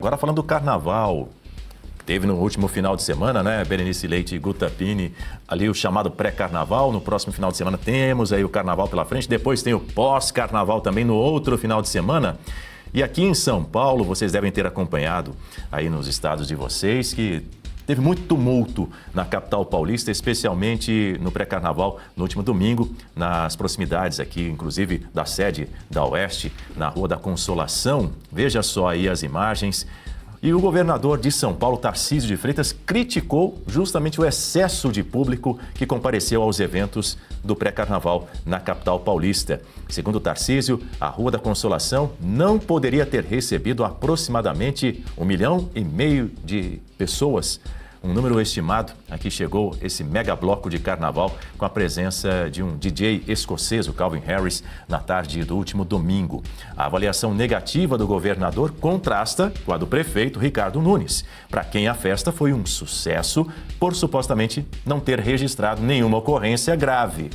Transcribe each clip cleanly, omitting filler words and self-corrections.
Agora falando do carnaval, teve no último final de semana, né, Berenice Leite e Guta Pini, ali o chamado pré-carnaval. No próximo final de semana temos aí o carnaval pela frente, depois tem o pós-carnaval também no outro final de semana. E aqui em São Paulo, vocês devem ter acompanhado aí nos estados de vocês que teve muito tumulto na capital paulista, especialmente no pré-carnaval, no último domingo, nas proximidades aqui, inclusive da sede da Oeste, na Rua da Consolação. Veja só aí as imagens. E o governador de São Paulo, Tarcísio de Freitas, criticou justamente o excesso de público que compareceu aos eventos do pré-carnaval na capital paulista. Segundo o Tarcísio, a Rua da Consolação não poderia ter recebido aproximadamente 1,5 milhão de pessoas. Um número estimado, aqui chegou esse mega bloco de carnaval com a presença de um DJ escocês, o Calvin Harris, na tarde do último domingo. A avaliação negativa do governador contrasta com a do prefeito Ricardo Nunes, para quem a festa foi um sucesso por supostamente não ter registrado nenhuma ocorrência grave.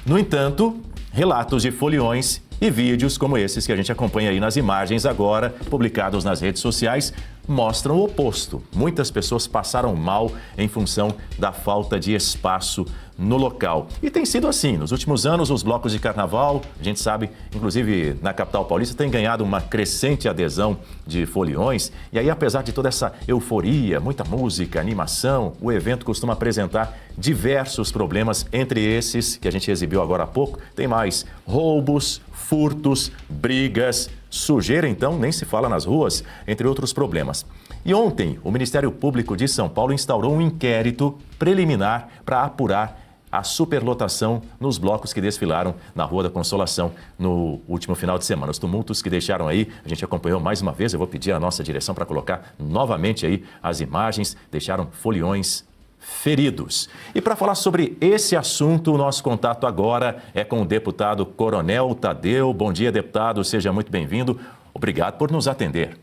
No entanto, relatos de foliões e vídeos como esses que a gente acompanha aí nas imagens agora, publicados nas redes sociais, mostram o oposto. Muitas pessoas passaram mal em função da falta de espaço no local. E tem sido assim. Nos últimos anos, os blocos de carnaval, a gente sabe, inclusive na capital paulista, tem ganhado uma crescente adesão de foliões. E aí, apesar de toda essa euforia, muita música, animação, o evento costuma apresentar diversos problemas. Entre esses, que a gente exibiu agora há pouco, tem mais roubos, furtos, brigas, sujeira, então, nem se fala nas ruas, entre outros problemas. E ontem, o Ministério Público de São Paulo instaurou um inquérito preliminar para apurar a superlotação nos blocos que desfilaram na Rua da Consolação no último final de semana. Os tumultos que deixaram aí, a gente acompanhou mais uma vez, eu vou pedir à nossa direção para colocar novamente aí as imagens, deixaram foliões feridos. E para falar sobre esse assunto, o nosso contato agora é com o deputado Coronel Tadeu. Bom dia, deputado, seja muito bem-vindo. Obrigado por nos atender.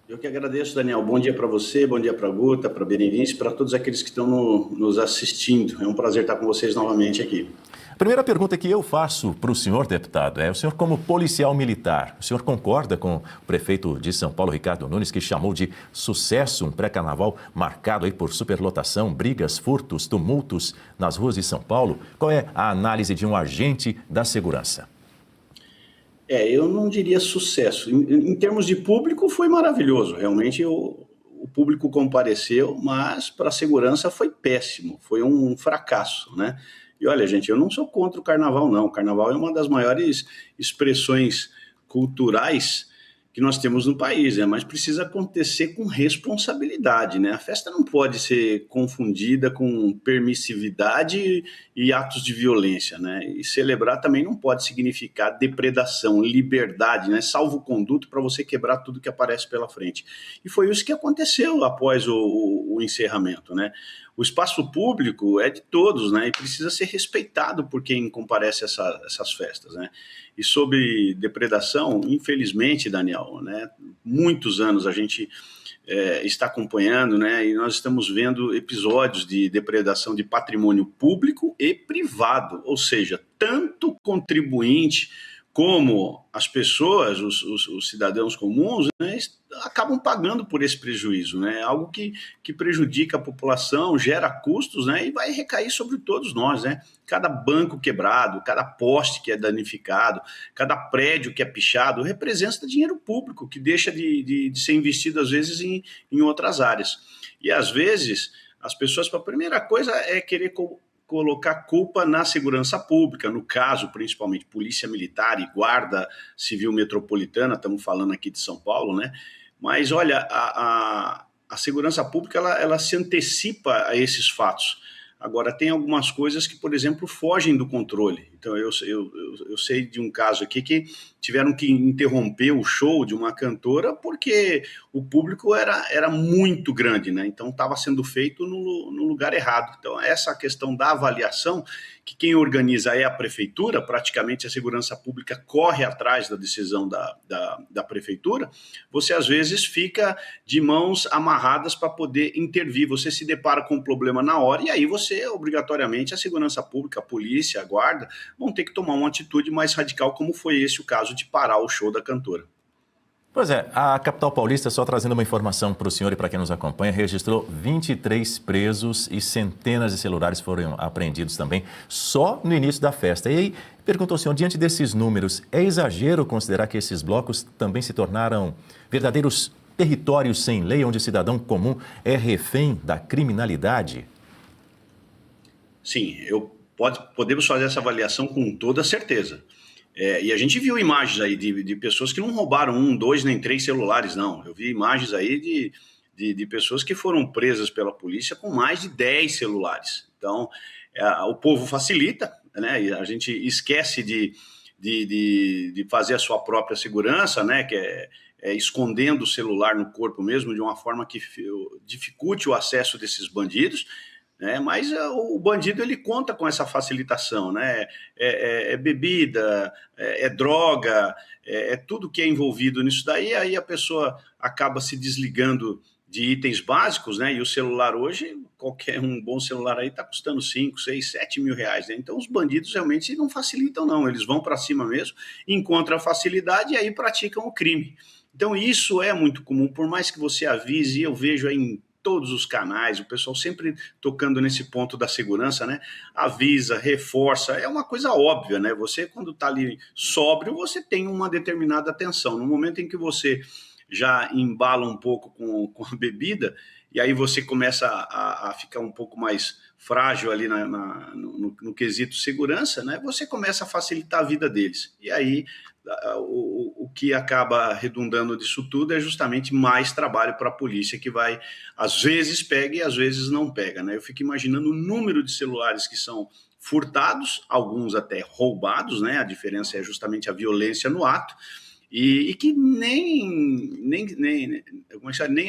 Eu que agradeço, Daniel. Bom dia para você, bom dia para a Guta, para a Berenice, para todos aqueles que estão nos assistindo. É um prazer estar com vocês novamente aqui. A primeira pergunta que eu faço para o senhor, deputado, é: o senhor, como policial militar, o senhor concorda com o prefeito de São Paulo, Ricardo Nunes, que chamou de sucesso um pré-carnaval marcado aí por superlotação, brigas, furtos, tumultos nas ruas de São Paulo? Qual é a análise de um agente da segurança? Eu não diria sucesso. Em termos de público, foi maravilhoso. Realmente, o público compareceu, mas para a segurança foi péssimo. Foi um fracasso, né? E olha, gente, eu não sou contra o carnaval, não. O carnaval é uma das maiores expressões culturais que nós temos no país, né? Mas precisa acontecer com responsabilidade, né? A festa não pode ser confundida com permissividade e atos de violência, né? E celebrar também não pode significar depredação, liberdade, né? Salvo-conduto para você quebrar tudo que aparece pela frente. E foi isso que aconteceu após o encerramento, né? O espaço público é de todos, né? E precisa ser respeitado por quem comparece a essas festas, né? E sobre depredação, infelizmente, Daniel, né? Muitos anos a gente está acompanhando, né? E nós estamos vendo episódios de depredação de patrimônio público e privado, ou seja, tanto contribuinte como as pessoas, os cidadãos comuns, né, acabam pagando por esse prejuízo, né? Algo que prejudica a população, gera custos, né, e vai recair sobre todos nós, né? Cada banco quebrado, cada poste que é danificado, cada prédio que é pichado, representa dinheiro público que deixa de ser investido, às vezes, em outras áreas. E, às vezes, as pessoas, a primeira coisa é querer colocar culpa na segurança pública, no caso, principalmente, Polícia Militar e Guarda Civil Metropolitana, estamos falando aqui de São Paulo, né? Mas, olha, a segurança pública, ela se antecipa a esses fatos. Agora, tem algumas coisas que, por exemplo, fogem do controle. Então, eu sei de um caso aqui que tiveram que interromper o show de uma cantora porque o público era muito grande, né? Então, estava sendo feito no lugar errado. Então, essa questão da avaliação, que quem organiza é a prefeitura, praticamente a segurança pública corre atrás da decisão da prefeitura, você, às vezes, fica de mãos amarradas para poder intervir. Você se depara com um problema na hora e aí você, obrigatoriamente, a segurança pública, a polícia, a guarda, vão ter que tomar uma atitude mais radical, como foi esse o caso de parar o show da cantora. Pois é, a capital paulista, só trazendo uma informação para o senhor e para quem nos acompanha, registrou 23 presos e centenas de celulares foram apreendidos também, só no início da festa. E aí, perguntou ao senhor, diante desses números, é exagero considerar que esses blocos também se tornaram verdadeiros territórios sem lei, onde o cidadão comum é refém da criminalidade? Sim, podemos fazer essa avaliação com toda certeza. E a gente viu imagens aí de pessoas que não roubaram 1, 2, nem 3 celulares, não. Eu vi imagens aí de pessoas que foram presas pela polícia com mais de 10 celulares. Então, o povo facilita, né? E a gente esquece de fazer a sua própria segurança, né? Que é escondendo o celular no corpo mesmo, de uma forma que dificulte o acesso desses bandidos. Mas o bandido ele conta com essa facilitação, né? Bebida, droga, tudo que é envolvido nisso daí, aí a pessoa acaba se desligando de itens básicos, né? E o celular hoje, qualquer um bom celular aí está custando 5, 6, 7 mil reais, né? Então os bandidos realmente não facilitam, não, eles vão para cima mesmo, encontram a facilidade e aí praticam o crime. Então isso é muito comum, por mais que você avise, eu vejo aí em todos os canais, o pessoal sempre tocando nesse ponto da segurança, né? Avisa, reforça, é uma coisa óbvia, né? Você, quando está ali sóbrio, você tem uma determinada atenção. No momento em que você já embala um pouco com a bebida, e aí você começa a ficar um pouco mais frágil ali no quesito segurança, né? Você começa a facilitar a vida deles. E aí o que acaba redundando disso tudo é justamente mais trabalho para a polícia, que vai, às vezes pega e às vezes não pega, né? Eu fico imaginando o número de celulares que são furtados, alguns até roubados, né? A diferença é justamente a violência no ato, e que nem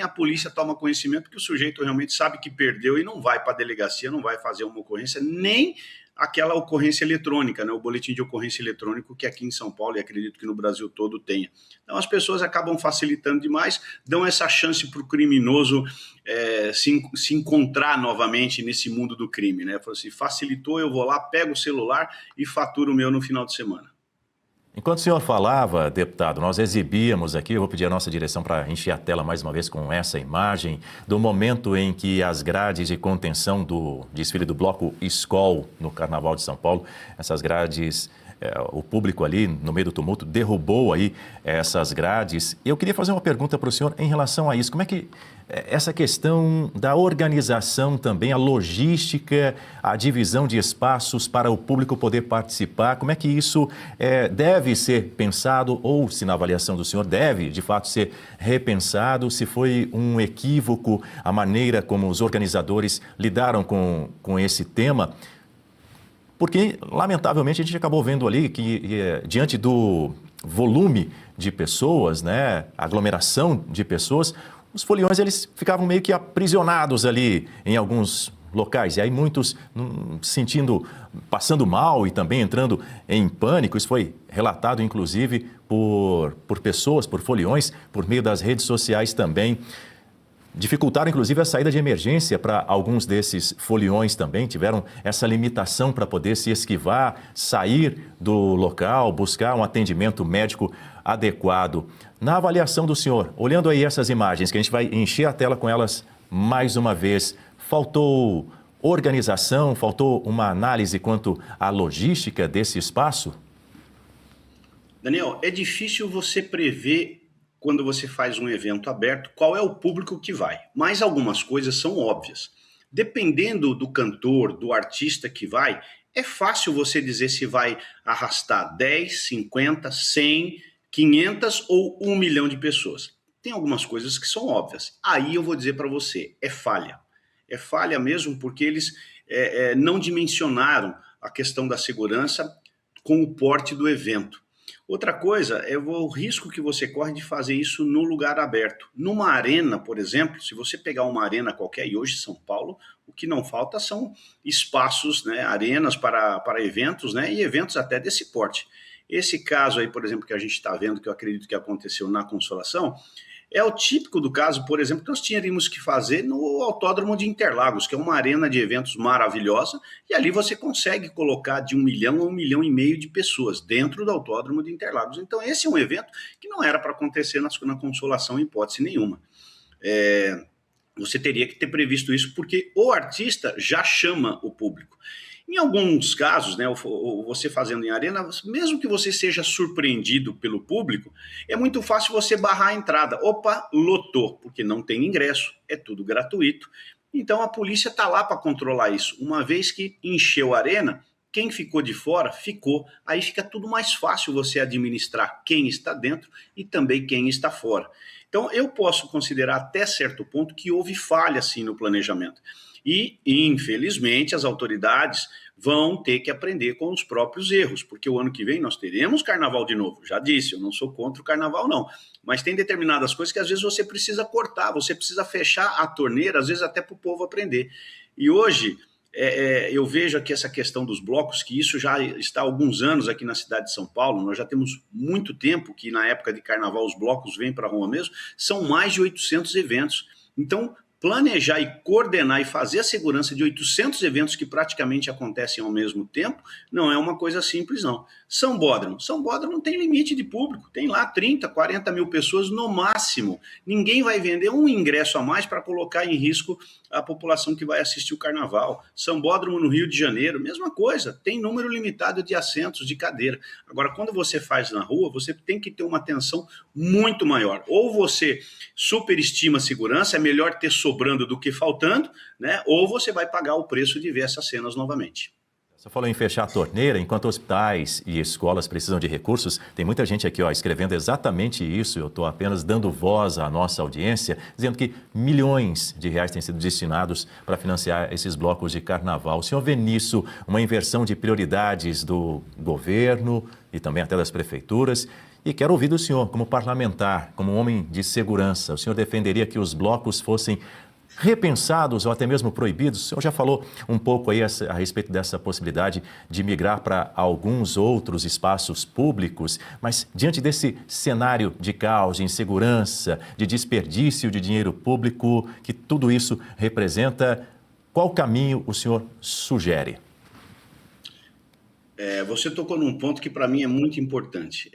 a polícia toma conhecimento, porque o sujeito realmente sabe que perdeu e não vai para a delegacia, não vai fazer uma ocorrência, nem aquela ocorrência eletrônica, né? O boletim de ocorrência eletrônico que aqui em São Paulo, e acredito que no Brasil todo tenha. Então as pessoas acabam facilitando demais, dão essa chance para o criminoso se encontrar novamente nesse mundo do crime, né? Falou assim, facilitou, eu vou lá, pego o celular e faturo o meu no final de semana. Enquanto o senhor falava, deputado, nós exibíamos aqui, eu vou pedir a nossa direção para encher a tela mais uma vez com essa imagem, do momento em que as grades de contenção do desfile do Bloco Skol no Carnaval de São Paulo, essas grades, o público ali no meio do tumulto derrubou aí essas grades. Eu queria fazer uma pergunta para o senhor em relação a isso. Como é que essa questão da organização também, a logística, a divisão de espaços para o público poder participar, como é que isso deve ser pensado, ou se na avaliação do senhor deve, de fato, ser repensado, se foi um equívoco a maneira como os organizadores lidaram com esse tema? Porque, lamentavelmente, a gente acabou vendo ali que, diante do volume de pessoas, né, aglomeração de pessoas, os foliões eles ficavam meio que aprisionados ali em alguns locais. E aí muitos passando mal e também entrando em pânico. Isso foi relatado, inclusive, por pessoas, por foliões, por meio das redes sociais também. Dificultaram, inclusive, a saída de emergência para alguns desses foliões também. Tiveram essa limitação para poder se esquivar, sair do local, buscar um atendimento médico adequado. Na avaliação do senhor, olhando aí essas imagens, que a gente vai encher a tela com elas mais uma vez, faltou organização, faltou uma análise quanto à logística desse espaço? Daniel, é difícil você prever, quando você faz um evento aberto, qual é o público que vai. Mas algumas coisas são óbvias. Dependendo do cantor, do artista que vai, é fácil você dizer se vai arrastar 10, 50, 100, 500 ou 1 milhão de pessoas. Tem algumas coisas que são óbvias. Aí eu vou dizer para você, é falha. É falha mesmo porque eles não dimensionaram a questão da segurança com o porte do evento. Outra coisa é o risco que você corre de fazer isso no lugar aberto. Numa arena, por exemplo, se você pegar uma arena qualquer, e hoje em São Paulo, o que não falta são espaços, né, arenas para eventos, né, e eventos até desse porte. Esse caso aí, por exemplo, que a gente está vendo, que eu acredito que aconteceu na Consolação, É o típico do caso, por exemplo, que nós tínhamos que fazer no Autódromo de Interlagos, que é uma arena de eventos maravilhosa, e ali você consegue colocar de 1 milhão a 1,5 milhão de pessoas dentro do Autódromo de Interlagos. Então esse é um evento que não era para acontecer na Consolação em hipótese nenhuma. Você teria que ter previsto isso, porque o artista já chama o público. Em alguns casos, né, você fazendo em arena, mesmo que você seja surpreendido pelo público, é muito fácil você barrar a entrada. Opa, lotou, porque não tem ingresso, é tudo gratuito. Então a polícia está lá para controlar isso. Uma vez que encheu a arena, quem ficou de fora, ficou. Aí fica tudo mais fácil você administrar quem está dentro e também quem está fora. Então eu posso considerar até certo ponto que houve falha sim no planejamento. E, infelizmente, as autoridades vão ter que aprender com os próprios erros, porque o ano que vem nós teremos carnaval de novo. Já disse, eu não sou contra o carnaval, não. Mas tem determinadas coisas que às vezes você precisa cortar, você precisa fechar a torneira, às vezes até para o povo aprender. E hoje, eu vejo aqui essa questão dos blocos, que isso já está há alguns anos aqui na cidade de São Paulo. Nós já temos muito tempo que na época de carnaval os blocos vêm para a rua mesmo. São mais de 800 eventos. Então, planejar e coordenar e fazer a segurança de 800 eventos que praticamente acontecem ao mesmo tempo, não é uma coisa simples, não. São Bódromo não tem limite de público, tem lá 30, 40 mil pessoas no máximo. Ninguém vai vender um ingresso a mais para colocar em risco a população que vai assistir o carnaval. São Bódromo no Rio de Janeiro, mesma coisa, tem número limitado de assentos, de cadeira. Agora, quando você faz na rua, você tem que ter uma atenção muito maior. Ou você superestima a segurança, é melhor ter sobrando do que faltando, né? Ou você vai pagar o preço de ver essas cenas novamente. Você falou em fechar a torneira, enquanto hospitais e escolas precisam de recursos, tem muita gente aqui escrevendo exatamente isso. Eu estou apenas dando voz à nossa audiência, dizendo que milhões de reais têm sido destinados para financiar esses blocos de carnaval. O senhor vê nisso uma inversão de prioridades do governo e também até das prefeituras? E quero ouvir do senhor, como parlamentar, como homem de segurança, o senhor defenderia que os blocos fossem repensados ou até mesmo proibidos? O senhor já falou um pouco aí a respeito dessa possibilidade de migrar para alguns outros espaços públicos, mas diante desse cenário de caos, de insegurança, de desperdício de dinheiro público, que tudo isso representa, qual caminho o senhor sugere? Você tocou num ponto que para mim é muito importante.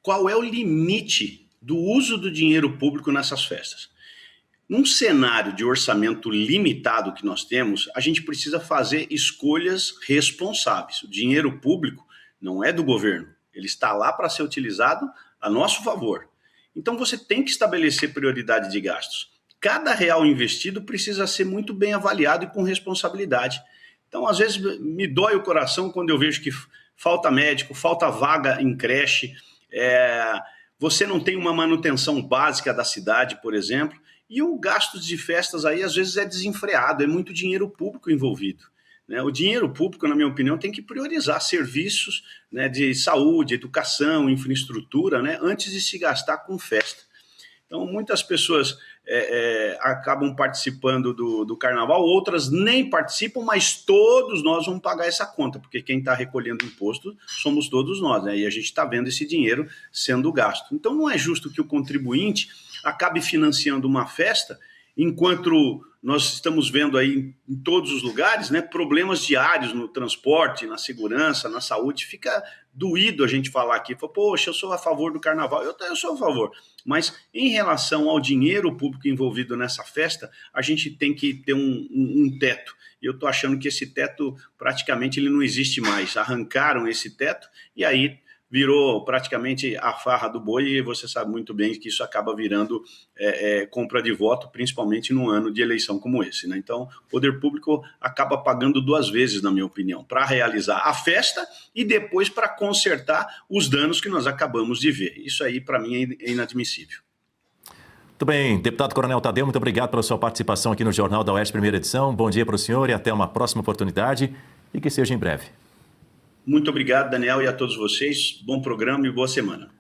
Qual é o limite do uso do dinheiro público nessas festas? Num cenário de orçamento limitado que nós temos, a gente precisa fazer escolhas responsáveis. O dinheiro público não é do governo, ele está lá para ser utilizado a nosso favor. Então você tem que estabelecer prioridade de gastos. Cada real investido precisa ser muito bem avaliado e com responsabilidade. Então, às vezes, me dói o coração quando eu vejo que falta médico, falta vaga em creche, você não tem uma manutenção básica da cidade, por exemplo. E o gasto de festas aí, às vezes, é desenfreado, é muito dinheiro público envolvido. Né? O dinheiro público, na minha opinião, tem que priorizar serviços, né, de saúde, educação, infraestrutura, né, antes de se gastar com festa. Então, muitas pessoas acabam participando do carnaval, outras nem participam, mas todos nós vamos pagar essa conta, porque quem está recolhendo imposto somos todos nós, né? E a gente está vendo esse dinheiro sendo gasto. Então, não é justo que o contribuinte acabe financiando uma festa, enquanto nós estamos vendo aí em todos os lugares, né, problemas diários no transporte, na segurança, na saúde. Fica doído a gente falar aqui, poxa, eu sou a favor do carnaval, eu sou a favor, mas em relação ao dinheiro público envolvido nessa festa, a gente tem que ter um teto. E eu estou achando que esse teto praticamente ele não existe mais. Arrancaram esse teto e aí virou praticamente a farra do boi, e você sabe muito bem que isso acaba virando compra de voto, principalmente num ano de eleição como esse, né? Então, o poder público acaba pagando duas vezes, na minha opinião, para realizar a festa e depois para consertar os danos que nós acabamos de ver. Isso aí, para mim, é inadmissível. Muito bem, deputado Coronel Tadeu, muito obrigado pela sua participação aqui no Jornal da Oeste, primeira edição. Bom dia para o senhor e até uma próxima oportunidade e que seja em breve. Muito obrigado, Daniel, e a todos vocês. Bom programa e boa semana.